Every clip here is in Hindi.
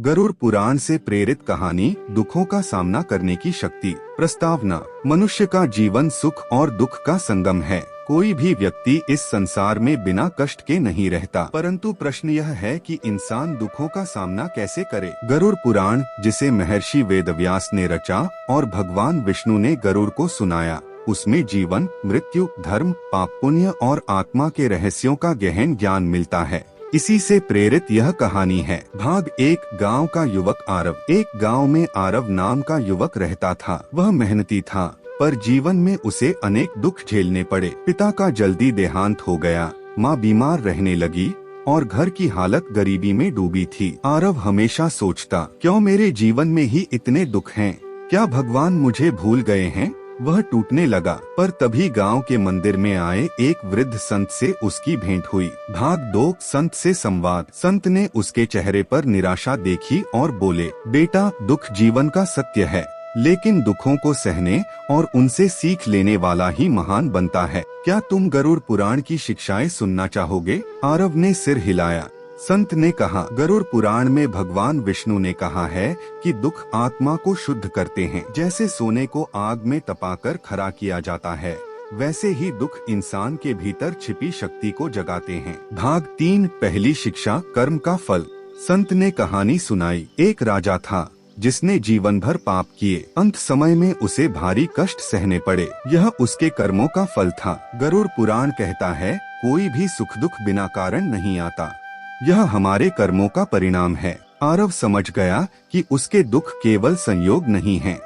गरुड़ पुराण से प्रेरित कहानी दुखों का सामना करने की शक्ति। प्रस्तावना। मनुष्य का जीवन सुख और दुख का संगम है। कोई भी व्यक्ति इस संसार में बिना कष्ट के नहीं रहता, परंतु प्रश्न यह है कि इंसान दुखों का सामना कैसे करे। गरुड़ पुराण, जिसे महर्षि वेदव्यास ने रचा और भगवान विष्णु ने गरुड़ को सुनाया, उसमें जीवन, मृत्यु, धर्म, पाप, पुण्य और आत्मा के रहस्यों का गहन ज्ञान मिलता है। इसी से प्रेरित यह कहानी है। भाग 1। गांव का युवक आरव। एक गांव में आरव नाम का युवक रहता था। वह मेहनती था, पर जीवन में उसे अनेक दुख झेलने पड़े। पिता का जल्दी देहांत हो गया, माँ बीमार रहने लगी और घर की हालत गरीबी में डूबी थी। आरव हमेशा सोचता, क्यों मेरे जीवन में ही इतने दुख हैं? क्या भगवान मुझे भूल गए हैं? वह टूटने लगा, पर तभी गांव के मंदिर में आए एक वृद्ध संत से उसकी भेंट हुई। भाग 2। संत से संवाद। संत ने उसके चेहरे पर निराशा देखी और बोले, बेटा, दुख जीवन का सत्य है, लेकिन दुखों को सहने और उनसे सीख लेने वाला ही महान बनता है। क्या तुम गरुड़ पुराण की शिक्षाएं सुनना चाहोगे? आरव ने सिर हिलाया। संत ने कहा, गरुड़ पुराण में भगवान विष्णु ने कहा है कि दुख आत्मा को शुद्ध करते हैं। जैसे सोने को आग में तपाकर खरा किया जाता है, वैसे ही दुख इंसान के भीतर छिपी शक्ति को जगाते हैं। भाग 3। पहली शिक्षा, कर्म का फल। संत ने कहानी सुनाई। एक राजा था जिसने जीवन भर पाप किए। अंत समय में उसे भारी कष्ट सहने पड़े। यह उसके कर्मों का फल था। गरुड़ पुराण कहता है, कोई भी सुख दुख बिना कारण नहीं आता, यह हमारे कर्मों का परिणाम है। आरव समझ गया कि उसके दुख केवल संयोग नहीं हैं,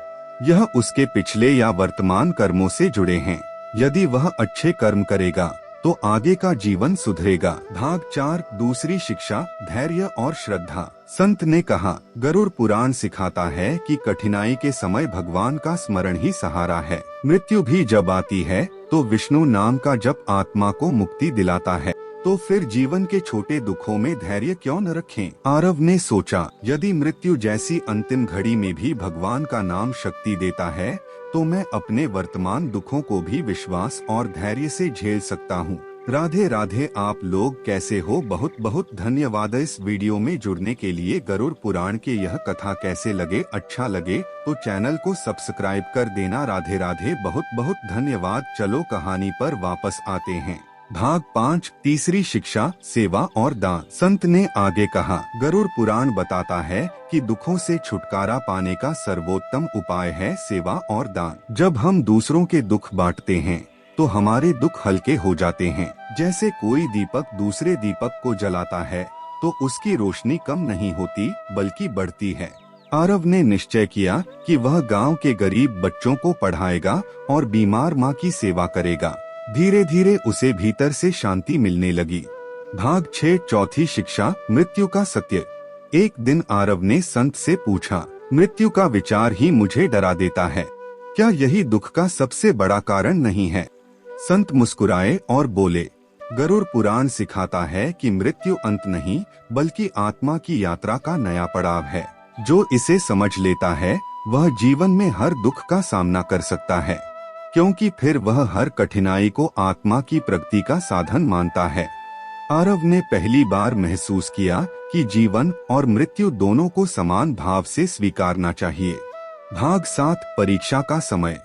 यह उसके पिछले या वर्तमान कर्मों से जुड़े हैं। यदि वह अच्छे कर्म करेगा तो आगे का जीवन सुधरेगा। भाग 4। दूसरी शिक्षा, धैर्य और श्रद्धा। संत ने कहा, गरुड़ पुराण सिखाता है कि कठिनाई के समय भगवान का स्मरण ही सहारा है। मृत्यु भी जब आती है तो विष्णु नाम का जप आत्मा को मुक्ति दिलाता है। तो फिर जीवन के छोटे दुखों में धैर्य क्यों न रखें? आरव ने सोचा, यदि मृत्यु जैसी अंतिम घड़ी में भी भगवान का नाम शक्ति देता है, तो मैं अपने वर्तमान दुखों को भी विश्वास और धैर्य से झेल सकता हूँ। राधे राधे। आप लोग कैसे हो? बहुत बहुत धन्यवाद इस वीडियो में जुड़ने के लिए। गरुड़ पुराण के यह कथा कैसे लगे? अच्छा लगे तो चैनल को सब्सक्राइब कर देना। राधे राधे। बहुत बहुत धन्यवाद। चलो कहानी पर वापस आते हैं। भाग 5। तीसरी शिक्षा, सेवा और दान। संत ने आगे कहा, गरुड़ पुराण बताता है कि दुखों से छुटकारा पाने का सर्वोत्तम उपाय है सेवा और दान। जब हम दूसरों के दुख बांटते हैं तो हमारे दुख हल्के हो जाते हैं। जैसे कोई दीपक दूसरे दीपक को जलाता है तो उसकी रोशनी कम नहीं होती बल्कि बढ़ती है। आरव ने निश्चय किया कि वह गांव के गरीब बच्चों को पढ़ाएगा और बीमार माँ की सेवा करेगा। धीरे धीरे उसे भीतर से शांति मिलने लगी। भाग 6। चौथी शिक्षा, मृत्यु का सत्य। एक दिन आरव ने संत से पूछा, मृत्यु का विचार ही मुझे डरा देता है, क्या यही दुख का सबसे बड़ा कारण नहीं है? संत मुस्कुराए और बोले, गरुड़ पुराण सिखाता है कि मृत्यु अंत नहीं बल्कि आत्मा की यात्रा का नया पड़ाव है। जो इसे समझ लेता है वह जीवन में हर दुख का सामना कर सकता है, क्योंकि फिर वह हर कठिनाई को आत्मा की प्रगति का साधन मानता है। आरव ने पहली बार महसूस किया कि जीवन और मृत्यु दोनों को समान भाव से स्वीकारना चाहिए। भाग 7। परीक्षा का समय।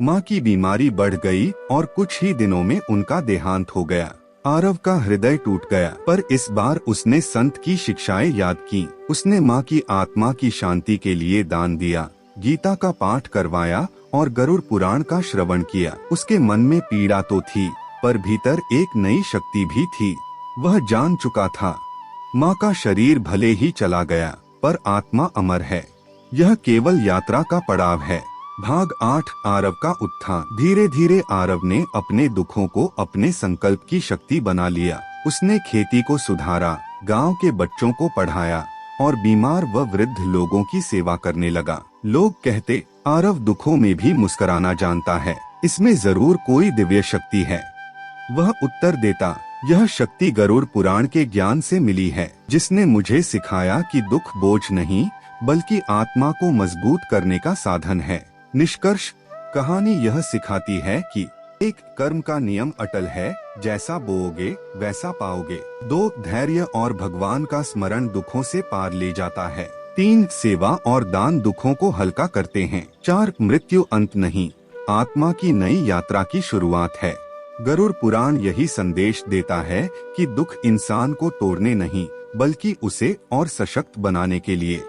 माँ की बीमारी बढ़ गई और कुछ ही दिनों में उनका देहांत हो गया। आरव का हृदय टूट गया, पर इस बार उसने संत की शिक्षाएं याद की। उसने माँ की आत्मा की शांति के लिए दान दिया, गीता का पाठ करवाया और गरुड़ पुराण का श्रवण किया। उसके मन में पीड़ा तो थी, पर भीतर एक नई शक्ति भी थी। वह जान चुका था, माँ का शरीर भले ही चला गया पर आत्मा अमर है। यह केवल यात्रा का पड़ाव है। भाग 8। आरव का उत्थान। धीरे धीरे आरव ने अपने दुखों को अपने संकल्प की शक्ति बना लिया। उसने खेती को सुधारा, गांव के बच्चों को पढ़ाया और बीमार व वृद्ध लोगों की सेवा करने लगा। लोग कहते, आरव दुखों में भी मुस्कुराना जानता है, इसमें जरूर कोई दिव्य शक्ति है। वह उत्तर देता, यह शक्ति गरुड़ पुराण के ज्ञान से मिली है, जिसने मुझे सिखाया कि दुख बोझ नहीं बल्कि आत्मा को मजबूत करने का साधन है। निष्कर्ष, कहानी यह सिखाती है कि 1. कर्म का नियम अटल है, जैसा बोओगे वैसा पाओगे। 2. धैर्य और भगवान का स्मरण दुखों से पार ले जाता है। 3. सेवा और दान दुखों को हल्का करते हैं। 4. मृत्यु अंत नहीं, आत्मा की नई यात्रा की शुरुआत है। गरुड़ पुराण यही संदेश देता है कि दुख इंसान को तोड़ने नहीं बल्कि उसे और सशक्त बनाने के लिए